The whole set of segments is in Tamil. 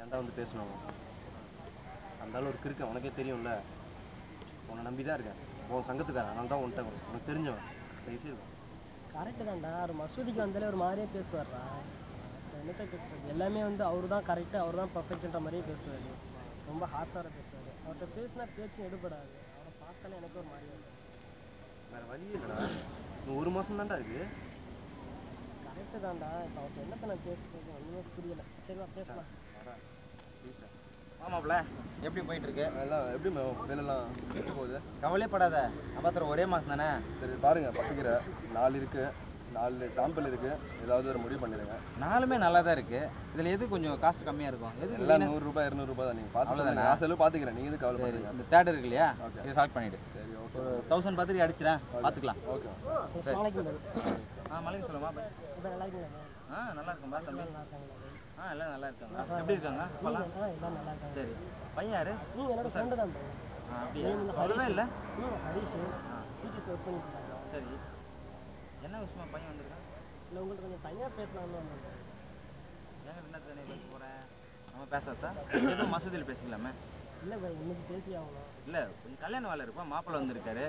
ஏன்டா வந்து பேசணும்? அந்த ஒரு கிறுக்க உனக்கே தெரியும்ல. உன்னை நம்பி தான் இருக்கேன். உன் சங்கத்துக்காரன், அதனால தான் உன்ட்ட உனக்கு தெரிஞ்சவன். பேசியிருக்கோம். கரெக்டு தான்டா. ஒரு மசூதிக்கு வந்தாலே ஒரு மாதிரியே பேசுவார்டா. என்னத்தை பேசுறது? எல்லாமே வந்து அவரு தான் கரெக்டு, அவர் தான் பர்ஃபெக்ட்ன்ற மாதிரியே பேசுவார். ரொம்ப ஹார்ஷாக பேசுவார். அவர்கிட்ட பேசினா பேச்சு எடுபடாது. அவரை பார்த்தாலே எனக்கு ஒரு மாதிரியா இருக்கும். வேறு வழியே இல்லைடா. இன்னும் 1 மாதம் தான்டா இருக்குது. கரெக்டு தான்டா. இப்போ அவர்கிட்ட என்னத்தை நான் பேசுறது ஒன்றுமே புரியலை. சரிவா பேசலாம். ஆமாப்ல, எப்படி போயிட்டு இருக்கு? எல்லாம் எப்படி வேலைலாம் எப்படி போகுது? கவலைப்படாத, அப்பாத்திரம் ஒரே மாதம் தானே. சரி பாருங்க, பத்துக்கிற 4 இருக்கு, 4 சாம்பிள் இருக்கு. ஏதாவது ஒரு முடிவு பண்ணிடுங்க. 4மே நல்லா தான் இருக்கு. இதில் எது கொஞ்சம் காஸ்ட் கம்மியாக இருக்கும்? எது எல்லாம் 100 ரூபாய் 200 ரூபாய் தான். நீங்கள் பார்த்து நான் செலவு பார்த்துக்கிறேன். நீங்கள் எது கவலைப்படுறீங்க? இந்த தேர்ட் இருக்கு இல்லையா, இதை சால்வ் பண்ணிவிடு. சரி ஓகே. ஒரு 1000 பார்த்துட்டு அடிச்சிடேன், பார்த்துக்கலாம். ஓகே. மலைக்கு சொல்லுமா? நல்லா இருக்குங்களா? நல்லா இருக்கும்பா தம்பி. நல்லா இருக்காங்களா? எல்லாம் நல்லா இருக்காங்க. எப்படி இருக்காங்க? எல்லாம் நல்லா இருக்காங்க. சரி, பையன் யாரு? என்னோட ஃப்ரெண்டு தான். அப்படியா? சொல்லவே இல்லை. ஹரிஷ் டிடிசி ஒர்க் பண்ணிட்டு இருக்காங்க. சரி, என்ன விஷயமா பையன் வந்திருக்கான்? இல்லை, உங்கள்கிட்ட கொஞ்சம் தனியாக பேசலாம்னு வந்தேன். ஏங்க என்ன தனியாக பேச போகிறேன்? நம்ம பேசாதா? ஏதோ மசூதியில் பேசிக்கலாமே. இல்லை பாய், இன்னைக்கு பேசி ஆகணும். இல்லை, கொஞ்சம் கல்யாண வேலை இருப்பா. மாப்பிள்ளை வந்திருக்காரு,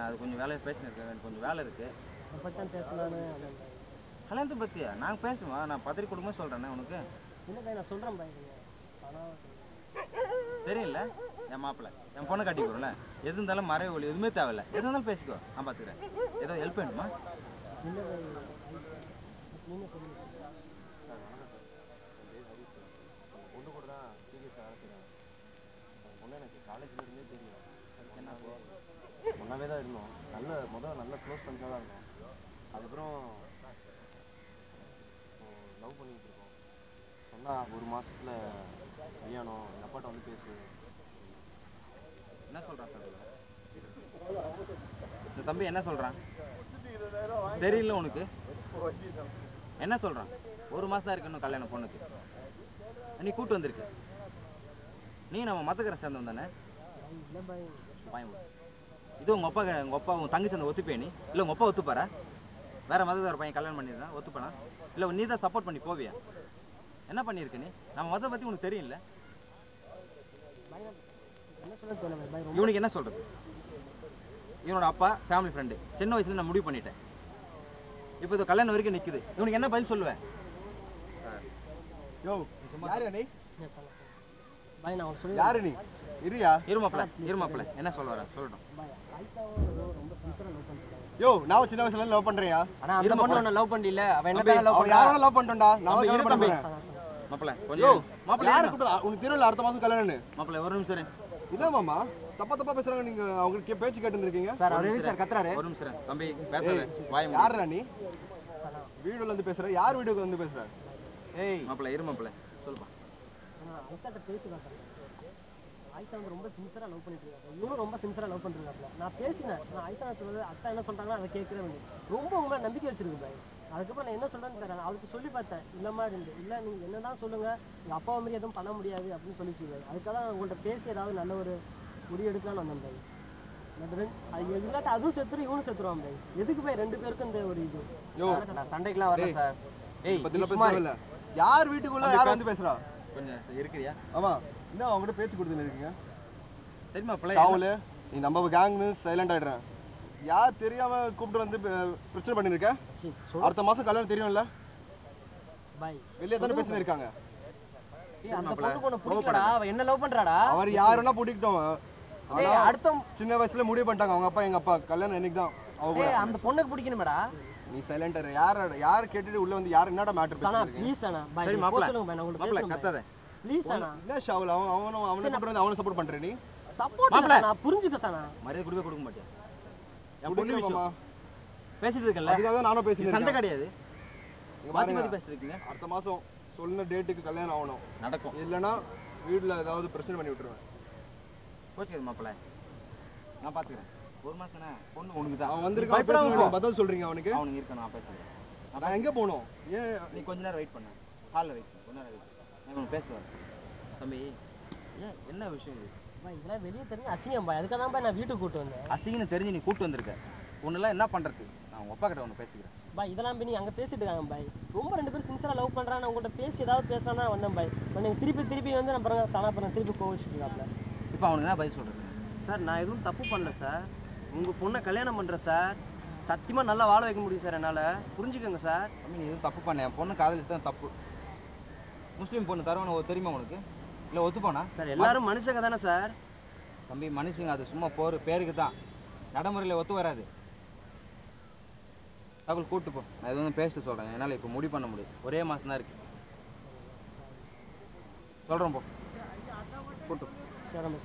அது கொஞ்சம் வேலையை பேசினிருக்கேன். எனக்கு கொஞ்சம் வேலை இருக்குது. அதை பற்றி தான் பேசலான்னு வந்தேன். கல்யாணத்தை பற்றியா? நாங்கள் பேசுவோம். நான் பத்திரிக்கை கொடுக்கும்போது சொல்கிறேனே உனக்கு. இல்லை பாய், நான் சொல்கிறேன் பாய். ஆனால் தெரியல, என் மாப்பிள்ளை என் பொண்ணை கட்டி போகிறோம்ல. எது இருந்தாலும் மறைவு ஒளி எதுவுமே தேவையில்லை. எது இருந்தாலும் பேசிக்கோ, நான் பார்த்துக்கிறேன். ஏதோ ஹெல்ப் வேணுமா? இல்லை பாய், நீங்கள் சொல்லுங்கள். பொண்ணு கூட தான் டிடிஎஸ் அழைச்சிக்கிறேன். பொண்ணு எனக்கு காலேஜ்லேருந்தே தெரியும். அதுக்கு என்ன ஒன்றாவே தான் இருந்தோம். நல்ல க்ளோஸ் ஃப்ரெண்ட்ஸாக தான் இருந்தோம். அதுக்கப்புறம் லவ் பண்ணிகிட்டு இருக்கோம். சொன்னால் 1 மாதத்தில் கல்யாணம், எங்கள் அப்பாட்ட வந்து பேசு. என்ன சொல்கிறான் சார் இந்த தம்பி? என்ன சொல்கிறான் தெரியல உனக்கு? என்ன சொல்கிறான்? 1 மாதம் தான் இருக்கு இன்னும் கல்யாணம் பொண்ணுக்கு. நீ கூப்பிட்டு வந்திருக்கு. நீ நம்ம மதக்கரை சேர்ந்தவன் தானே? இல்லை பாய். பயம் இது உங்கள் அப்பா உன் தங்கச்சி அந்த ஒத்துப்பே? நீ இல்லை உங்கள் அப்பா ஒத்துப்பாரா? வேற மதத்தை பையன் கல்யாணம் பண்ணியிருந்தான் ஒத்துப்பானா? இல்லை நீ தான் சப்போர்ட் பண்ணி போவியா? என்ன பண்ணியிருக்க நீ? நம்ம மதத்தை பற்றி உனக்கு தெரியல. இவனுக்கு என்ன சொல்றது? இவனோட அப்பா ஃபேமிலி ஃப்ரெண்டு, சின்ன வயசுல நான் முடிவு பண்ணிட்டேன். இப்போ இது கல்யாணம் வரைக்கும் நிற்குது. இவனுக்கு என்ன பதில் சொல்லுவேன்? யோ, யாரு நீ? பாய், நான் சொல்லி யாரு நீ? இருமாப்பிள்ள என்ன சொல்ல வர சொல்லட்டும். ரொம்ப சிம்பிளாக லவ் பண்ணுறேன். யோ, நான் சின்ன வயசுல லவ் பண்றியா? ஆனா அந்த பொண்ணு உன்னை லவ் பண்ணல. அவன் என்ன லவ் பண்ணா? யாரோ லவ் பண்ணிட்டோம்டா. நான் லவ் பண்றேன். மாப்பிள்ள கொஞ்சம் மாப்பிள்ள யாரை கூப்பிடு? உனக்கு தெரியல, அடுத்த மாசம் கல்யாணம். மாப்பிள்ள ஒரு நிமிஷம் இரு. இல்ல மாமா, தப்பா பேசுறாங்க. நீங்க அவங்க பேச்சு கேட்டு இருக்கீங்க சார். அவர் சார் கத்துறாரு. ஒரு நிமிஷம் தம்பி பேசாத. வாய் மூடு. யாரா நீ? வீடியோல இருந்து பேசுற? யார் வீடியோக்கு வந்து பேசுற? ஏய் மாப்பிள்ள இரு மாப்பிள்ள சொல்லுப்பா. நான் ஐசாட்ட பேசி பார்த்தேன். ஐசா வந்து ரொம்ப சின்சியரா லவ் பண்ணிட்டு இருக்காங்க. இவனும் ரொம்ப சின்சியரா லவ் பண்ணிருக்காப்ல. நான் பேசினேன். நான் ஐசா சொல்றது அக்கா என்ன சொல்றாங்களோ அதை கேட்கவே வேண்டிய ரொம்ப உங்களை நம்பிக்கை வச்சிருக்கு பாய். அதுக்கப்புறம் நான் என்ன சொல்றேன்னு தெரியல. அவருக்கு சொல்லி பார்த்தேன். இந்த மாதிரி இருந்து இல்லை நீங்க என்னதான் சொல்லுங்க, எங்க அப்பா மாதிரி எதுவும் பண்ண முடியாது அப்படின்னு சொல்லிச்சு. அதுக்காக தான் உங்கள்கிட்ட பேசி ஏதாவது நல்ல ஒரு முடிவு எடுக்கலாம்னு வந்தேன் பாய். அது எதுக்காட்ட அதுவும் செத்துரும் இவனும் செத்துருவான் பாய். எதுக்கு பாய் 2 பேருக்கும் இந்த ஒரு இது? நான் சண்டைக்கெல்லாம் வரேன் சார். ஏய் பத்தில யார் வீட்டுக்குள்ள யார் வந்து பேசுறா? கொஞ்சம் இருக்கிறியா? ஆமா, என்ன அவங்க கிட்ட பேச்சு கொடுத்துன்னு இருக்கீங்க? சரிமா பிள்ளை சாவுல நீ நம்ம கேங்னு சைலண்ட் ஆயிடுறேன். யார் தெரியாம கூப்பிட்டு வந்து பிரச்சனை பண்ணிருக்க? அடுத்த மாசம் கல்யாணம் தெரியும்ல பாய். வெளியே தானே பேசிட்டு இருக்காங்க. அந்த பொண்ணுக்கு ஒண்ணு பிடிக்கலடா. அவ என்ன லவ் பண்றாடா? அவர் யாருன்னா பிடிக்கட்டும். அடுத்த சின்ன வயசுல முடிவு பண்ணிட்டாங்க அவங்க அப்பா எங்க அப்பா கல்யாணம் இன்னைக்கு தான். அவங்க அந்த பொண்ணுக்கு பிடிக்கணுமேடா. நீ சைலண்ட் ஆயிரு. யார் கேட்டுட்டு உள்ள வந்து யார் என்னடா மேட்டர் பேசுறீங்க? ப்ளீஸ் அண்ணா. பாய் சரி மாப்ள சொல்லுங்க பாய். நான் உங்களுக்கு மாப்ள கத்தாத. ப்ளீஸ் அண்ணா. என்ன ஷாவுல அவனை பண்றது அவனை சப்போர்ட் பண்ற நீ? சப்போர்ட் மாப்ள நான் புரிஞ்சுக்க அண்ணா. மரியாதை கொடுக்க மாட்டியா? என் பொண்ணு மாமா பேசிட்டு இருக்கல. அதுக்காக நானும் பேசிட்டு சண்டை கிடையாது. மாத்தி மாத்தி பேசிட்டு இருக்கீங்க. அடுத்த மாசம் சொன்ன டேட்டுக்கு கல்யாணம் ஆகணும். நடக்கும். இல்லனா வீட்ல ஏதாவது பிரச்சனை பண்ணி விட்டுருவேன். ஓகே மாப்ள நான் பாத்துக்கிறேன். 1 மாசம்னா பொண்ணு உனக்கு தான். அவன் வந்திருக்கான். பதில் சொல்றீங்க அவனுக்கு? அவனுக்கு இருக்க நான் பேசுறேன். நான் எங்க போணும்? ஏன் நீ கொஞ்ச நேரம் வெயிட் பண்ணு. ஹால்ல வெயிட் பண்ணு. கொஞ்ச நேரம் வெயிட் பண்ணு. நான் பேசுவேன். தம்பி ஏன் என்ன விஷயம் இது? பாய் இதெல்லாம் வெளியே தெரிஞ்சு அசிங்கம் பாய். அதுக்காக தான் பாய் நான் வீட்டுக்கு கூட்டு வந்தேன். அசிங்கன்னு தெரிஞ்சு நீ கூட்டு வந்திருக்க. ஒன்றுலாம் என்ன பண்ணுறது? நான் உங்கள் அப்பா கிட்ட ஒன்று பேசிக்கிறேன். பாய் இதெல்லாம் போய் நீ அங்கே பேசிட்டு இருக்காங்க பாய். ரொம்ப 2 பேரும் சின்சராக லவ் பண்ணுறாங்க. நான் உங்கள்கிட்ட பேசி ஏதாவது பேசலாம் தான் வந்தேன் பாய். நீங்கள் திருப்பி வந்து நான் பிறகு தானா அப்புறம் திருப்பி கோவிச்சுட்டு இருக்காப்ல. இப்போ அவனுக்கு என்ன பதில் சொல்கிறது? சார் நான் எதுவும் தப்பு பண்ணல சார். உங்கள் பொண்ணை கல்யாணம் பண்ணுறேன் சார். சத்தியமாக நல்லா வாழ வைக்க முடியும் சார் என்னால். புரிஞ்சுக்கோங்க சார். தம்பி நீ எதுவும் தப்பு பண்ண, என் பொண்ணு காதலிச்சு தான் தப்பு. முஸ்லீம் பொண்ணு தருவானு தெரியுமா உனக்கு? இல்லை ஒத்துப்போனா? சார் எல்லாரும் மனுஷங்க தானே சார். தம்பி மனுஷங்க அது சும்மா பேருக்கு தான், நடைமுறையில் ஒத்து வராது. ராகுல் கூப்பிட்டு போ, நான் எதுவும் பேசிட்டு சொல்கிறேன். என்னால் இப்போ முடிவு பண்ண முடியும், ஒரே மாதம் தான் இருக்குது. சொல்கிறேன் போ, கூப்பிட்டு. சரி நம்ம